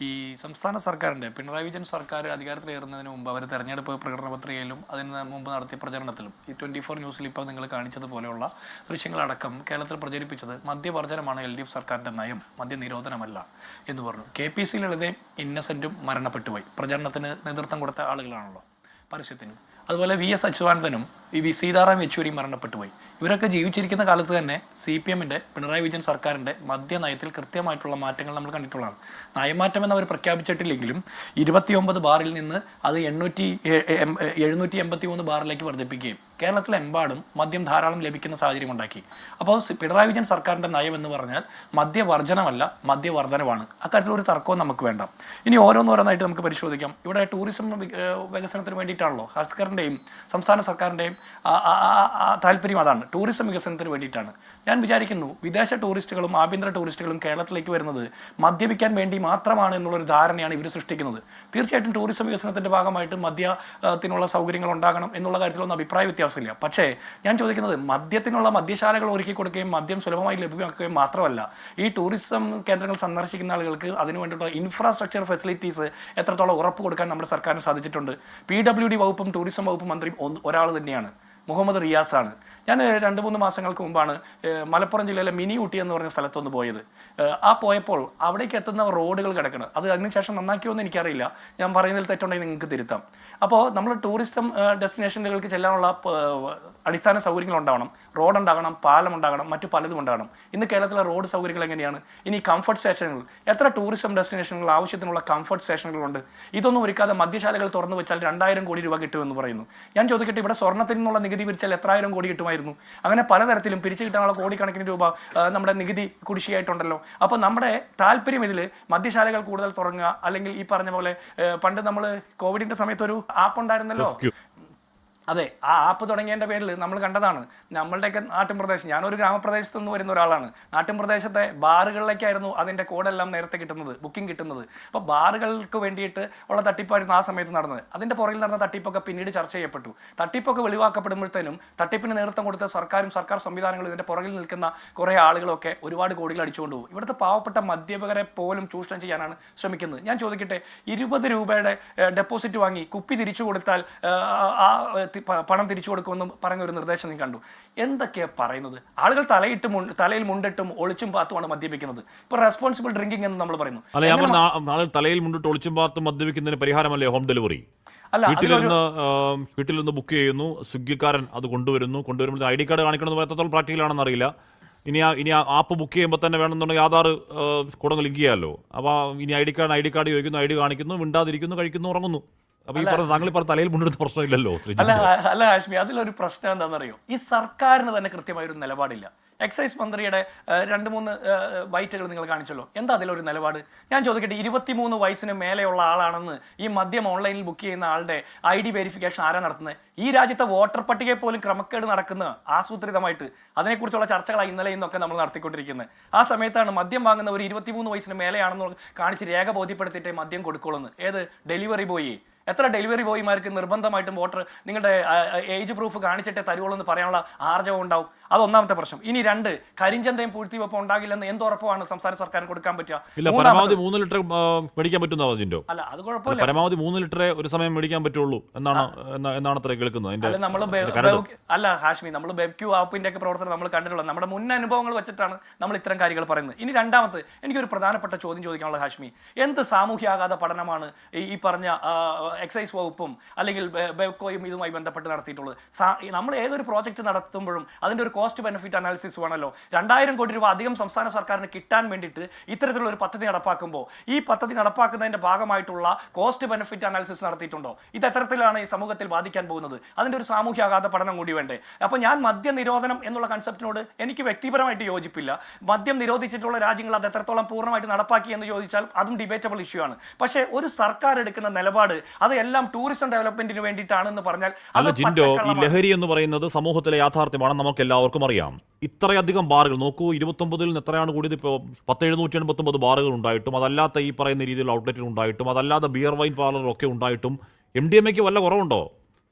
ഈ സംസ്ഥാന സർക്കാരിൻ്റെ പിണറായി വിജയൻ സർക്കാർ അധികാരത്തിലേറുന്നതിന് മുമ്പ് അവർ തെരഞ്ഞെടുപ്പ് പ്രകടന പത്രികയിലും അതിന് മുമ്പ് നടത്തിയ പ്രചരണത്തിലും ഈ 24 ന്യൂസിൽ ഇപ്പോൾ നിങ്ങൾ കാണിച്ചതുപോലെയുള്ള ദൃശ്യങ്ങളടക്കം കേരളത്തിൽ പ്രചരിപ്പിച്ചത് മദ്യവർജനമാണ് LDF സർക്കാരിൻ്റെ നയം, മദ്യനിരോധനമല്ല എന്ന് പറഞ്ഞു. KPC ലളിതയും ഇന്നസെൻറ്റും മരണപ്പെട്ടുപോയി. പ്രചരണത്തിന് നേതൃത്വം കൊടുത്ത ആളുകളാണല്ലോ, പരസ്യത്തിനും. അതുപോലെ VS അച്യുതാനന്ദനും സീതാറാം യെച്ചൂരിയും മരണപ്പെട്ടുപോയി. ഇവരൊക്കെ ജീവിച്ചിരിക്കുന്ന കാലത്ത് തന്നെ CPMൻ്റെ പിണറായി വിജയൻ സർക്കാരിൻ്റെ മദ്യനയത്തിൽ കൃത്യമായിട്ടുള്ള മാറ്റങ്ങൾ നമ്മൾ കണ്ടിട്ടുള്ളതാണ്. നയമാറ്റം എന്ന് അവർ പ്രഖ്യാപിച്ചിട്ടില്ലെങ്കിലും 29 ബാറിൽ നിന്ന് അത് 783 ബാറിലേക്ക് വർദ്ധിപ്പിക്കുകയും കേരളത്തിലെമ്പാടും മദ്യം ധാരാളം ലഭിക്കുന്ന സാഹചര്യം ഉണ്ടാക്കി. അപ്പോൾ പിണറായി വിജയൻ സർക്കാരിൻ്റെ നയം എന്ന് പറഞ്ഞാൽ മദ്യവർജനമല്ല, മദ്യവർദ്ധനവാണ്. അക്കാര്യത്തിൽ ഒരു തർക്കവും നമുക്ക് വേണ്ട. ഇനി ഓരോന്നോരോന്നായിട്ട് നമുക്ക് പരിശോധിക്കാം. ഇവിടെ ടൂറിസം വികസനത്തിന് വേണ്ടിയിട്ടാണല്ലോ ഹസ്കറിൻ്റെയും സംസ്ഥാന സർക്കാരിൻ്റെയും താല്പര്യം അതാണ്, ടൂറിസം വികസനത്തിന് വേണ്ടിയിട്ടാണ്. ഞാൻ വിചാരിക്കുന്നു വിദേശ ടൂറിസ്റ്റുകളും ആഭ്യന്തര ടൂറിസ്റ്റുകളും കേരളത്തിലേക്ക് വരുന്നത് മദ്യപിക്കാൻ വേണ്ടി മാത്രമാണ് എന്നുള്ളൊരു ധാരണയാണ് ഇവർ സൃഷ്ടിക്കുന്നത്. തീർച്ചയായിട്ടും ടൂറിസം വികസനത്തിൻ്റെ ഭാഗമായിട്ട് മദ്യത്തിനുള്ള സൗകര്യങ്ങൾ ഉണ്ടാകണം എന്നുള്ള കാര്യത്തിലൊന്നും അഭിപ്രായ വ്യത്യാസമില്ല. പക്ഷേ ഞാൻ ചോദിക്കുന്നത് മദ്യത്തിനുള്ള മദ്യശാലകൾ ഒരുക്കി കൊടുക്കുകയും മദ്യം സുലഭമായി ലഭ്യമാക്കുകയും മാത്രമല്ല, ഈ ടൂറിസം കേന്ദ്രങ്ങൾ സന്ദർശിക്കുന്ന ആളുകൾക്ക് അതിനു വേണ്ടിയിട്ടുള്ള ഇൻഫ്രാസ്ട്രക്ചർ ഫെസിലിറ്റീസ് എത്രത്തോളം ഉറപ്പ് കൊടുക്കാൻ നമ്മുടെ സർക്കാരിന് സാധിച്ചിട്ടുണ്ട്. PWD വകുപ്പും ടൂറിസം വകുപ്പ് മന്ത്രിയും ഒരാൾ തന്നെയാണ്, മുഹമ്മദ് റിയാസാണ്. ഞാൻ 2-3 മാസങ്ങൾക്ക് മുമ്പാണ് മലപ്പുറം ജില്ലയിലെ മിനി ഊട്ടി എന്ന് പറഞ്ഞ സ്ഥലത്തൊന്ന് പോയത്. പോയപ്പോൾ അവിടേക്ക് എത്തുന്ന റോഡുകൾ കിടക്കണം. അത് അതിനുശേഷം നന്നാക്കിയോ എന്ന് എനിക്കറിയില്ല, ഞാൻ പറയുന്നതിൽ തെറ്റുണ്ടെങ്കിൽ നിങ്ങൾക്ക് തിരുത്താം. അപ്പോൾ നമ്മൾ ടൂറിസം ഡെസ്റ്റിനേഷനുകൾക്ക് ചെല്ലാനുള്ള അടിസ്ഥാന സൗകര്യങ്ങൾ ഉണ്ടാവണം, റോഡ് ഉണ്ടാകണം, പാലം ഉണ്ടാകണം, മറ്റു പലതും ഉണ്ടാകണം. ഇന്ന് കേരളത്തിലെ റോഡ് സൗകര്യങ്ങൾ എങ്ങനെയാണ്? ഇനി കംഫർട്ട് സ്റ്റേഷനുകൾ, എത്ര ടൂറിസം ഡെസ്റ്റിനേഷനുകൾ ആവശ്യത്തിനുള്ള കംഫർട്ട് സ്റ്റേഷനുകളുണ്ട്? ഇതൊന്നും ഒരുക്കാതെ മദ്യശാലകൾ തുറന്നു വെച്ചാൽ 2000 കോടി രൂപ കിട്ടുമെന്ന് പറയുന്നു. ഞാൻ ചോദിക്കട്ടെ, ഇവിടെ സ്വർണ്ണത്തിൽ നിന്നുള്ള നികുതി പിരിച്ചാൽ എത്ര ആയിരം കോടി കിട്ടുമായിരുന്നു? അങ്ങനെ പലതരത്തിലും പിരിച്ചു കിട്ടാനുള്ള കോടിക്കണക്കിന് രൂപ നമ്മുടെ നികുതി കുടിശ്ശിയായിട്ടുണ്ടല്ലോ. അപ്പോൾ നമ്മുടെ താല്പര്യം ഇതിൽ മദ്യശാലകൾ കൂടുതൽ തുടങ്ങുക, അല്ലെങ്കിൽ ഈ പറഞ്ഞ പോലെ പണ്ട് നമ്മൾ കോവിഡിന്റെ സമയത്ത് ഒരു ആപ്പ് ഉണ്ടായിരുന്നല്ലോ, അതെ, ആ ആപ്പ് തുടങ്ങിയതിൻ്റെ പേരിൽ നമ്മൾ കണ്ടതാണ്. നമ്മളുടെയൊക്കെ നാട്ടിൻപ്രദേശം, ഞാനൊരു ഗ്രാമപ്രദേശത്ത് നിന്ന് വരുന്ന ഒരാളാണ്. നാട്ടിൻപ്രദേശത്തെ ബാറുകളിലേക്കായിരുന്നു അതിൻ്റെ കോഡെല്ലാം നേരത്തെ കിട്ടുന്നത്, ബുക്കിംഗ് കിട്ടുന്നത്. അപ്പോൾ ബാറുകൾക്ക് വേണ്ടിയിട്ട് ഉള്ള തട്ടിപ്പായിരുന്നു ആ സമയത്ത് നടന്നത്. അതിൻ്റെ പുറകിൽ നടന്ന തട്ടിപ്പൊക്കെ പിന്നീട് ചർച്ച ചെയ്യപ്പെട്ടു. തട്ടിപ്പൊക്കെ വെളിവാക്കപ്പെടുമ്പോഴത്തേനും തട്ടിപ്പിന് നേതൃത്വം കൊടുത്ത സർക്കാരും സർക്കാർ സംവിധാനങ്ങളും ഇതിൻ്റെ പുറകിൽ നിൽക്കുന്ന കുറേ ആളുകളൊക്കെ ഒരുപാട് കോടികൾ അടിച്ചുകൊണ്ട് പോകും. ഇവിടുത്തെ പാവപ്പെട്ട മദ്യപകരെ പോലും ചൂഷണം ചെയ്യാനാണ് ശ്രമിക്കുന്നത്. ഞാൻ ചോദിക്കട്ടെ, 20 രൂപയുടെ ഡെപ്പോസിറ്റ് വാങ്ങി കുപ്പി തിരിച്ചു കൊടുത്താൽ പണം തിരിച്ചു കൊടുക്കുമെന്നും പറഞ്ഞ ഒരു നിർദ്ദേശം നീ കണ്ടു. എന്തൊക്കെയാണ് പറയുന്നത്? ആളുകൾ തലയിൽ മുണ്ടിട്ടും ഒളിച്ചും പാത്തുമാണ് മദ്യപിക്കുന്നത്. ഇപ്പൊ റെസ്പോൺസിബിൾ ഡ്രിങ്കിങ് എന്ന് നമ്മൾ പറയുന്നു. തലയിൽ മുണ്ടിട്ട് ഒളിച്ചും പാത്തും മദ്യപിക്കുന്നതിന് പരിഹാരമല്ലേ ഹോം ഡെലിവറി? വീട്ടിൽ നിന്ന് ബുക്ക് ചെയ്യുന്നു, സ്വിഗ്ഗിക്കാരൻ അത് കൊണ്ടുവരുമ്പോൾ ID കാർഡ് കാണിക്കണമെന്ന് എത്രത്തോളം പ്രാക്ടിക്കൽ ആണെന്ന് അറിയില്ല. ഇനി ആപ്പ് ബുക്ക് ചെയ്യുമ്പോൾ തന്നെ വേണമെന്നുണ്ടെങ്കിൽ ആധാർ കൂടെ ലിങ്ക് ചെയ്യാമല്ലോ. അപ്പോൾ ഇനി ID കാർഡ് ചോദിക്കുന്നു, ID കാണിക്കുന്നു, മിണ്ടാതിരിക്കുന്നു, കഴിക്കുന്നു, ഉറങ്ങുന്നു. അപ്പൊ ഈ താങ്കൾ പറഞ്ഞ തലയിൽ മുണ്ടെടുത്ത പ്രശ്നമില്ലല്ലോ. അല്ല ഹാഷ്മി, അതിലൊരു പ്രശ്നം എന്താണെന്നറിയോ? ഈ സർക്കാരിന് തന്നെ കൃത്യമായൊരു നിലപാടില്ല. എക്സൈസ് മന്ത്രിയുടെ 2-3 ബൈറ്റുകൾ നിങ്ങൾ കാണിച്ചല്ലോ, എന്താ അതിലൊരു നിലപാട്? ഞാൻ ചോദിക്കട്ടെ, 23 വയസ്സിന് മേലെയുള്ള ആളാണെന്ന് ഈ മദ്യം ഓൺലൈനിൽ ബുക്ക് ചെയ്യുന്ന ആളുടെ ID വെരിഫിക്കേഷൻ ആരാ നടത്തുന്നത്? ഈ രാജ്യത്തെ വോട്ടർ പട്ടികയെ പോലും ക്രമക്കേട് നടക്കുന്ന ആസൂത്രിതമായിട്ട് അതിനെക്കുറിച്ചുള്ള ചർച്ചകളാണ് ഇന്നലെ ഇന്നൊക്കെ നമ്മൾ നടത്തിക്കൊണ്ടിരിക്കുന്നത്. ആ സമയത്താണ് മദ്യം വാങ്ങുന്ന ഒരു 23 വയസ്സിന് മേലെയാണെന്ന് കാണിച്ച് രേഖ ബോധ്യപ്പെടുത്തിയിട്ടേ മദ്യം കൊടുക്കുള്ളൂ. ഏത് ഡെലിവറി ബോയി? എത്ര ഡെലിവറി ബോയിമാർക്ക് നിർബന്ധമായിട്ടും വോട്ടർ നിങ്ങളുടെ ഏജ് പ്രൂഫ് കാണിച്ചിട്ടേ തരുവുള്ളൂ എന്ന് പറയാനുള്ള ആർജവം ഉണ്ടാവും? അതൊന്നാമത്തെ പ്രശ്നം. ഇനി 2, കരിഞ്ചന്തയും പൂഴ്ത്തിവെപ്പം ഉണ്ടാകില്ലെന്ന് എന്തുറപ്പാണ് സംസ്ഥാന സർക്കാർ കൊടുക്കാൻ പറ്റുക? പരമാവധി 3 ലിറ്റർ മേടിക്കാൻ പറ്റുന്നോ? അല്ല, അത് കുഴപ്പമില്ല. പരമാവധി 3 ലിറ്ററേ ഒരു സമയം മേടിക്കാൻ പറ്റുള്ളൂ എന്നാണ് അത്ര കേൾക്കുന്നത്. അല്ല ഹാഷ്മി, നമ്മൾ ബെബ്ക്യൂ ആപ്പിന്റെ ഒക്കെ പ്രവർത്തനം നമ്മൾ കണ്ടിട്ടുള്ളത്, നമ്മുടെ മുൻ അനുഭവങ്ങൾ വെച്ചിട്ടാണ് നമ്മൾ ഇത്തരം കാര്യങ്ങൾ പറയുന്നത്. ഇനി രണ്ടാമത് എനിക്കൊരു പ്രധാനപ്പെട്ട ചോദ്യം ചോദിക്കാനുള്ള ഹാഷ്മി, എന്ത് സാമൂഹ്യാഘാത പഠനമാണ് ഈ പറഞ്ഞ എക്സൈസ് വകുപ്പും അല്ലെങ്കിൽ ബെവ്കോയും ഇതുമായി ബന്ധപ്പെട്ട് നടത്തിയിട്ടുള്ളത്? നമ്മൾ ഏതൊരു പ്രോജക്റ്റ് നടത്തുമ്പോഴും അതിൻ്റെ ഒരു കോസ്റ്റ് ബെനിഫിറ്റ് അനാലിസിസ് വേണമല്ലോ. 2000 കോടി രൂപ അധികം സംസ്ഥാന സർക്കാരിന് കിട്ടാൻ വേണ്ടിയിട്ട് ഇത്തരത്തിലുള്ള ഒരു പദ്ധതി നടപ്പാക്കുമ്പോൾ ഈ പദ്ധതി നടപ്പാക്കുന്നതിന്റെ ഭാഗമായിട്ടുള്ള കോസ്റ്റ് ബെനിഫിറ്റ് അനാലിസിസ് നടത്തിയിട്ടുണ്ടോ? ഇത് എത്തരത്തിലാണ് ഈ സമൂഹത്തിൽ ബാധിക്കാൻ പോകുന്നത്? അതിൻ്റെ ഒരു സാമൂഹ്യാഘാത പഠനം കൂടി വേണ്ടേ? അപ്പോൾ ഞാൻ മദ്യനിരോധനം എന്നുള്ള കൺസെപ്റ്റിനോട് എനിക്ക് വ്യക്തിപരമായിട്ട് യോജിപ്പില്ല. മദ്യം നിരോധിച്ചിട്ടുള്ള രാജ്യങ്ങൾ അത് എത്രത്തോളം പൂർണ്ണമായിട്ട് നടപ്പാക്കി എന്ന് ചോദിച്ചാൽ അതും ഡിബേറ്റബിൾ ഇഷ്യൂ ആണ്. പക്ഷേ ഒരു സർക്കാർ എടുക്കുന്ന നിലപാട് അത് എല്ലാം ടൂറിസം ഡെവലപ്മെന്റിന് വേണ്ടിയിട്ടാണെന്ന് പറഞ്ഞാൽ ഈ ലഹരി എന്ന് പറയുന്നത് സമൂഹത്തിലെ യാഥാർത്ഥ്യമാണ്, നമുക്ക് എല്ലാവർക്കും അറിയാം. ഇത്രയധികം ബാറുകൾ നോക്കൂ, 29-ൽ നിന്ന് എത്രയാണ് കൂടിയത്? ഇപ്പോൾ 1789 ബാറുകൾ ഉണ്ടായിട്ടും, അതല്ലാത്ത ഈ പറയുന്ന രീതിയിലുള്ള ഔട്ട്ലെറ്റുകൾ ഉണ്ടായിട്ടും, അതല്ലാതെ ബിയർ വൈൻ പാർലറൊക്കെ ഉണ്ടായിട്ടും MDMAക്ക് വല്ല കുറവുണ്ടോ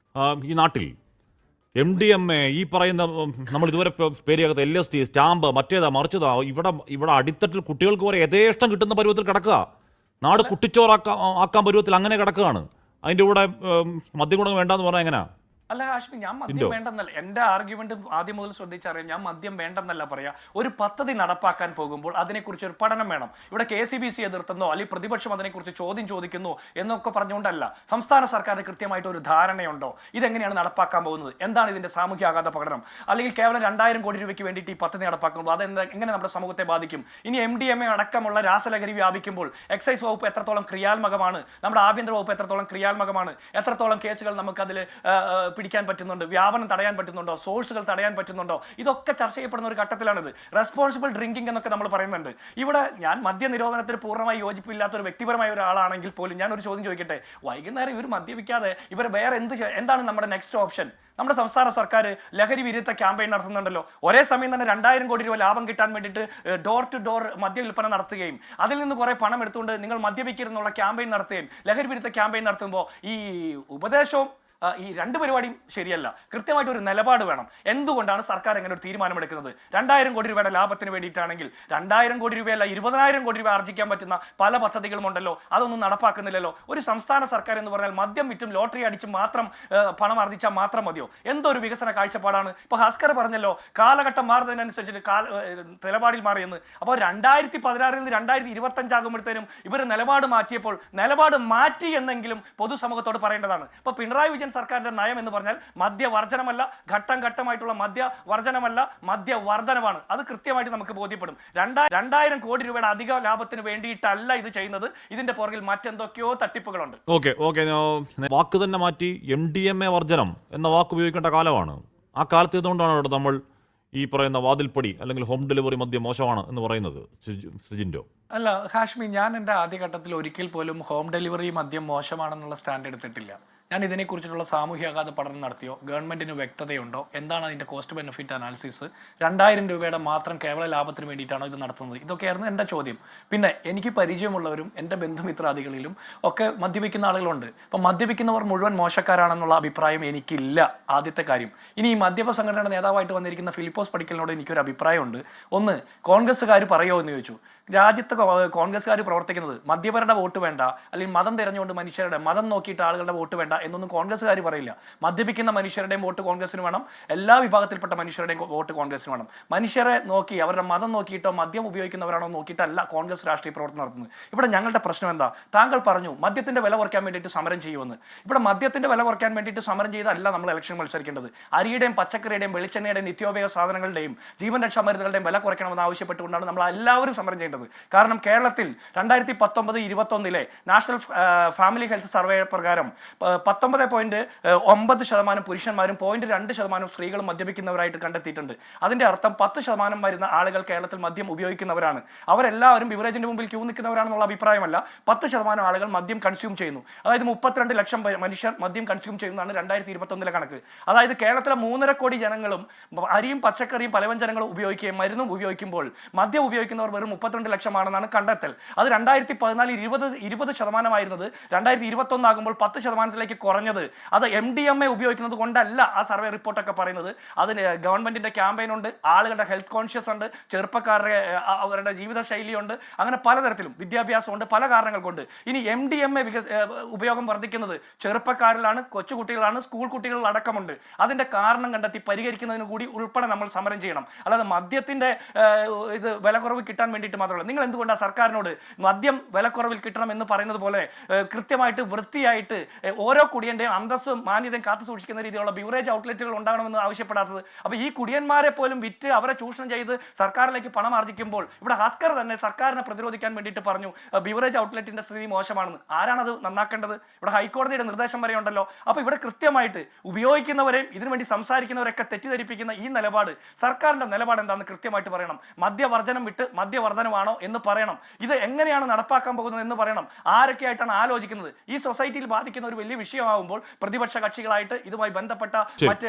ഈ നാട്ടിൽ? MDMA ഈ പറയുന്ന നമ്മൾ ഇതുവരെ പേരിയാകത്ത LSD, സ്റ്റാമ്പ്, മറ്റേതാ മറിച്ചതാ, ഇവിടെ അടിത്തട്ടിൽ കുട്ടികൾക്ക് വരെ യഥേഷ്ടം കിട്ടുന്ന പരുവത്തിൽ കിടക്കുക. നാട് കുട്ടിച്ചോറാക്കാൻ പരുവത്തിൽ അങ്ങനെ കിടക്കുകയാണ്. അതിൻ്റെ കൂടെ മദ്യഗുണം വേണ്ടെന്ന് പറഞ്ഞാൽ എങ്ങനെയാ? അല്ല ഹാഷ്മി, ഞാൻ മദ്യം വേണ്ടെന്നല്ല, എന്റെ ആർഗ്യുമെന്റ് ആദ്യം മുതൽ ശ്രദ്ധിച്ചറിയാം. ഞാൻ മദ്യം വേണ്ടെന്നല്ല പറയാ. ഒരു പദ്ധതി നടപ്പാക്കാൻ പോകുമ്പോൾ അതിനെക്കുറിച്ച് ഒരു പഠനം വേണം. ഇവിടെ KCBC എതിർത്തുന്നോ അല്ലെങ്കിൽ പ്രതിപക്ഷം അതിനെക്കുറിച്ച് ചോദ്യം ചോദിക്കുന്നു എന്നൊക്കെ പറഞ്ഞുകൊണ്ടല്ല. സംസ്ഥാന സർക്കാരിന് കൃത്യമായിട്ട് ഒരു ധാരണയുണ്ടോ ഇതെങ്ങനെയാണ് നടപ്പാക്കാൻ പോകുന്നത്, എന്താണ് ഇതിന്റെ സാമൂഹ്യ ആഘാത പഠനം, അല്ലെങ്കിൽ കേവലം 2000 കോടി രൂപയ്ക്ക് വേണ്ടിയിട്ട് ഈ പദ്ധതി നടപ്പാക്കുമ്പോൾ അത് എങ്ങനെ നമ്മുടെ സമൂഹത്തെ ബാധിക്കും? ഇനി MDMA അടക്കമുള്ള രാസലഹരി വ്യാപിക്കുമ്പോൾ എക്സൈസ് വകുപ്പ് എത്രത്തോളം ക്രിയാത്മകമാണ്, നമ്മുടെ ആഭ്യന്തര വകുപ്പ് എത്രത്തോളം ക്രിയാത്മകമാണ്, എത്രത്തോളം കേസുകൾ നമുക്ക് അതിൽ പിടിക്കാൻ പറ്റുന്നുണ്ട്, വ്യാപനം തടയാൻ പറ്റുന്നുണ്ടോ, സോഴ്സുകൾ തടയാൻ പറ്റുന്നുണ്ടോ, ഇതൊക്കെ ചർച്ച ചെയ്യപ്പെടുന്ന ഒരു ഘട്ടത്തിലാണിത്. റെസ്പോൺസിബിൾ ഡ്രിങ്കിങ് എന്നൊക്കെ നമ്മൾ പറയുന്നുണ്ട്. ഇവിടെ ഞാൻ മദ്യനിരോധനത്തിന് പൂർണ്ണമായി യോജിപ്പില്ലാത്ത ഒരു വ്യക്തിപരമായ ഒരാളാണെങ്കിൽ പോലും ഞാൻ ഒരു ചോദ്യം ചോദിക്കട്ടെ, വൈകുന്നേരം ഇവർ മദ്യപിക്കാതെ ഇവർ വേറെ എന്താണ് നമ്മുടെ നെക്സ്റ്റ് ഓപ്ഷൻ? നമ്മുടെ സംസ്ഥാന സർക്കാർ ലഹരി വിരുദ്ധ ക്യാമ്പയിൻ നടത്തുന്നുണ്ടല്ലോ. ഒരേ സമയം തന്നെ 2000 കോടി രൂപ ലാഭം കിട്ടാൻ വേണ്ടിയിട്ട് ഡോർ ടു ഡോർ മദ്യ വിൽപ്പന നടത്തുകയും അതിൽ നിന്ന് കുറെ പണം എടുത്തുകൊണ്ട് നിങ്ങൾ മദ്യപിക്കരുതെന്നുള്ള ക്യാമ്പയിൻ നടത്തുകയും ലഹരി വിരുദ്ധ ക്യാമ്പയിൻ നടത്തുമ്പോൾ ഈ ഉപദേശവും ഈ രണ്ട് പരിപാടിയും ശരിയല്ല. കൃത്യമായിട്ട് ഒരു നിലപാട് വേണം. എന്തുകൊണ്ടാണ് സർക്കാർ എങ്ങനെ ഒരു തീരുമാനമെടുക്കുന്നത്? 2000 കോടി രൂപയുടെ ലാഭത്തിന് വേണ്ടിയിട്ടാണെങ്കിൽ 2000 കോടി രൂപയല്ല 20,000 കോടി രൂപ ആർജിക്കാൻ പറ്റുന്ന പല പദ്ധതികളും ഉണ്ടല്ലോ, അതൊന്നും നടപ്പാക്കുന്നില്ലല്ലോ. ഒരു സംസ്ഥാന സർക്കാർ എന്ന് പറഞ്ഞാൽ മദ്യം വിറ്റും ലോട്ടറി അടിച്ചും മാത്രം പണം ആർജിച്ചാൽ മാത്രം മതിയോ? എന്തൊരു വികസന കാഴ്ചപ്പാടാണ്? ഇപ്പൊ ഹസ്കർ പറഞ്ഞല്ലോ, കാലഘട്ടം മാറുന്നതിനനുസരിച്ചിട്ട് നിലപാടിൽ മാറിയെന്ന്. അപ്പോൾ 2016 നിന്ന് 2025 ആകുമ്പോഴത്തേനും ഇവർ നിലപാട് മാറ്റിയപ്പോൾ നിലപാട് മാറ്റി എന്നെങ്കിലും പൊതുസമൂഹത്തോട് പറയേണ്ടതാണ്. ഇപ്പൊ പിണറായി വിജയൻ സർക്കാരിന്റെ നയം എന്ന് പറഞ്ഞാൽ മദ്യവർജനമല്ല, ഘട്ടം ഘട്ടമായിട്ടുള്ള മദ്യവർജനമല്ല, മദ്യവർധനമാണ്. അത് കൃത്യമായിട്ട് നമുക്ക് ബോധ്യപ്പെടും. 2000 കോടി രൂപയുടെ അധിക ലാഭത്തിന് വേണ്ടിയിട്ടല്ല ഇത് ചെയ്യുന്നത്. ഇതിന്റെ പുറകിൽ മറ്റെന്തൊക്കെയോ തട്ടിപ്പുകളുണ്ട്. വാക്ക് തന്നെ മാറ്റി MDMA വർജനം എന്ന വാക്ക് ഉപയോഗിക്കേണ്ട കാലമാണ്. ആ കാലത്ത് ഇതുകൊണ്ടാണ് നമ്മൾ ഈ പറയുന്ന വാതിൽപ്പടി അല്ലെങ്കിൽ ഹോം ഡെലിവറി മദ്യം മോശമാണ് എന്ന് പറയുന്നത്. സിജിൻഡോ? അല്ല ഹാഷ്മി, ഞാൻ എൻ്റെ ആദ്യഘട്ടത്തിൽ ഒരിക്കൽ പോലും ഹോം ഡെലിവറി മദ്യം മോശമാണെന്നുള്ള സ്റ്റാൻഡ് എടുത്തിട്ടില്ല. ഞാൻ ഇതിനെക്കുറിച്ചിട്ടുള്ള സാമൂഹ്യാഘാത പഠനം നടത്തിയോ, ഗവൺമെന്റിന് വ്യക്തതയുണ്ടോ, എന്താണ് അതിന്റെ കോസ്റ്റ് ബെനിഫിറ്റ് അനാലിസിസ്, 2000 രൂപയുടെ മാത്രം കേവല ലാഭത്തിന് വേണ്ടിയിട്ടാണോ ഇത് നടത്തുന്നത്, ഇതൊക്കെയായിരുന്നു എൻ്റെ ചോദ്യം. പിന്നെ എനിക്ക് പരിചയമുള്ളവരും എൻ്റെ ബന്ധുമിത്രാദികളിലും ഒക്കെ മദ്യപിക്കുന്ന ആളുകളുണ്ട്. അപ്പം മദ്യപിക്കുന്നവർ മുഴുവൻ മോശക്കാരാണെന്നുള്ള അഭിപ്രായം എനിക്കില്ല. ആദ്യത്തെ കാര്യം. ഇനി ഈ മദ്യപ സംഘടനയുടെ നേതാവായിട്ട് വന്നിരിക്കുന്ന ഫിലിപ്പോസ് പടിക്കലിനോട് എനിക്കൊരു അഭിപ്രായമുണ്ട്. ഒന്ന്, കോൺഗ്രസ്സുകാർ പറയുമോ എന്ന് ചോദിച്ചു. രാജ്യത്ത് കോൺഗ്രസ്സുകാർ പ്രവർത്തിക്കുന്നത് മദ്യപരുടെ വോട്ട് വേണ്ട, അല്ലെങ്കിൽ മതം തിരഞ്ഞുകൊണ്ട് മനുഷ്യരുടെ മതം നോക്കിയിട്ട് ആളുകളുടെ വോട്ട് വേണ്ട എന്നൊന്നും കോൺഗ്രസ്സുകാർ പറയില്ല. മദ്യപിക്കുന്ന മനുഷ്യരുടെയും വോട്ട് കോൺഗ്രസിന് വേണം, എല്ലാ വിഭാഗത്തിൽപ്പെട്ട മനുഷ്യരുടെയും വോട്ട് കോൺഗ്രസിന് വേണം. മനുഷ്യരെ നോക്കി അവരുടെ മതം നോക്കിയിട്ടോ മദ്യം ഉപയോഗിക്കുന്നവരാണോ നോക്കിയിട്ടല്ല കോൺഗ്രസ് രാഷ്ട്രീയ പ്രവർത്തനം നടത്തുന്നത്. ഇവിടെ ഞങ്ങളുടെ പ്രശ്നം എന്താ? താങ്കൾ പറഞ്ഞു മദ്യത്തിന്റെ വില കുറയ്ക്കാൻ വേണ്ടിയിട്ട് സമരം ചെയ്യുമെന്ന്. ഇവിടെ മദ്യത്തിന്റെ വില കുറയ്ക്കാൻ വേണ്ടിയിട്ട് സമരം ചെയ്തല്ല നമ്മൾ ഇലക്ഷൻ മത്സരിക്കേണ്ടത്. അരിയുടെയും പച്ചക്കറിയുടെയും വെളിച്ചെണ്ണയുടെയും നിത്യോപയോഗ സാധനങ്ങളുടെയും ജീവൻ രക്ഷാ മരുന്നുകളുടെയും വില കുറയ്ക്കണമെന്ന് ആവശ്യപ്പെട്ടുകൊണ്ടാണ് നമ്മൾ എല്ലാവരും സമരം ചെയ്യേണ്ടത്. കാരണം കേരളത്തിൽ 2019-21 നാഷണൽ ഫാമിലി ഹെൽത്ത് സർവേ പ്രകാരം 19.9% പുരുഷന്മാരും 0.2% സ്ത്രീകളും മദ്യപിക്കുന്നവരായിട്ട് കണ്ടെത്തിയിട്ടുണ്ട്. അതിന്റെ അർത്ഥം 10% വരുന്ന ആളുകൾ കേരളത്തിൽ മദ്യം ഉപയോഗിക്കുന്നവരാണ്. അവരെല്ലാവരും ബിവറേജിന്റെ മുമ്പിൽ ക്യൂ നിൽക്കുന്നവരാണെന്നുള്ള അഭിപ്രായമല്ല. 10% ആളുകൾ മദ്യം കൺസ്യൂം ചെയ്യുന്നു. അതായത് 32 ലക്ഷം മനുഷ്യർ മദ്യം കൺസ്യൂം ചെയ്യുന്നതാണ് 2021 കണക്ക്. അതായത് കേരളത്തിലെ 3.5 കോടി ജനങ്ങളും അരിയും പച്ചക്കറിയും പലവ്യഞ്ജനങ്ങളും ഉപയോഗിക്കുകയും മരുന്നും ഉപയോഗിക്കുമ്പോൾ മദ്യം ഉപയോഗിക്കുന്നവർ വെറും 32 ലക്ഷമാണെന്നാണ് കണ്ടെത്തൽ. അത് 2014 20% 2021 ആകുമ്പോൾ 10% കുറഞ്ഞത്. അത് MDMA ഉപയോഗിക്കുന്നത് കൊണ്ടല്ല ആ സർവേ റിപ്പോർട്ടൊക്കെ പറയുന്നത്. അതിന് ഗവൺമെന്റിന്റെ ക്യാമ്പയിൻ ഉണ്ട്, ആളുകളുടെ ഹെൽത്ത് കോൺഷ്യസ് ഉണ്ട്, ചെറുപ്പക്കാരുടെ അവരുടെ ജീവിതശൈലിയുണ്ട്, അങ്ങനെ പലതരത്തിലും വിദ്യാഭ്യാസമുണ്ട്, പല കാരണങ്ങൾ കൊണ്ട്. ഇനി MDMA ഉപയോഗം വർദ്ധിക്കുന്നത് ചെറുപ്പക്കാരിലാണ്, കൊച്ചുകുട്ടികളാണ്, സ്കൂൾ കുട്ടികളിൽ അടക്കമുണ്ട്. അതിന്റെ കാരണം കണ്ടെത്തി പരിഹരിക്കുന്നതിന് കൂടി ഉൾപ്പെടെ നമ്മൾ സമരം ചെയ്യണം. അല്ലാതെ മദ്യത്തിന്റെ ഇത് വിലക്കുറവ് കിട്ടാൻ വേണ്ടിയിട്ട് മാത്രമല്ല. നിങ്ങൾ എന്തുകൊണ്ടാണ് സർക്കാരിനോട് മദ്യം വിലക്കുറവിൽ കിട്ടണം എന്ന് പറയുന്നത് പോലെ കൃത്യമായിട്ട് വൃത്തിയായിട്ട് ഓരോ കുടിയന്റെയും അന്തസ്സും മാന്യതയും കാത്തു സൂക്ഷിക്കുന്ന രീതിയിലുള്ള ബിവറേജ് ഔട്ട്ലെറ്റുകൾ ഉണ്ടാകണമെന്ന് ആവശ്യപ്പെടാത്തത്? അപ്പൊ ഈ കുടിയന്മാരെ പോലും വിറ്റ് അവരെ ചൂഷണം ചെയ്ത് സർക്കാരിലേക്ക് പണം ആർജിക്കുമ്പോൾ ഇവിടെ ഹസ്കർ തന്നെ സർക്കാരിനെ പ്രതിരോധിക്കാൻ വേണ്ടിയിട്ട് പറഞ്ഞു ബിവറേജ് ഔട്ട്ലെറ്റിന്റെ സ്ഥിതി മോശമാണെന്ന്. ആരാണത് നന്നാക്കേണ്ടത്? ഇവിടെ ഹൈക്കോടതിയുടെ നിർദ്ദേശം വരെ ഉണ്ടല്ലോ. അപ്പൊ ഇവിടെ കൃത്യമായിട്ട് ഉപയോഗിക്കുന്നവരെയും ഇതിനുവേണ്ടി സംസാരിക്കുന്നവരൊക്കെ തെറ്റിദ്ധരിപ്പിക്കുന്ന ഈ നിലപാട്, സർക്കാരിന്റെ നിലപാട് എന്താണെന്ന് കൃത്യമായിട്ട് പറയണം. മദ്യവർജനം വിട്ട് മദ്യവർധനമാണോ എന്ന് പറയണം. ഇത് എങ്ങനെയാണ് നടപ്പാക്കാൻ പോകുന്നത് എന്ന് പറയണം. ആരൊക്കെയായിട്ടാണ് ആലോചിക്കുന്നത്? ഈ സൊസൈറ്റിയിൽ ബാധിക്കുന്ന ഒരു വലിയ വിഷയമാകുമ്പോൾ പ്രതിപക്ഷ കക്ഷികളായിട്ട് ഇതുമായി ബന്ധപ്പെട്ട മറ്റ്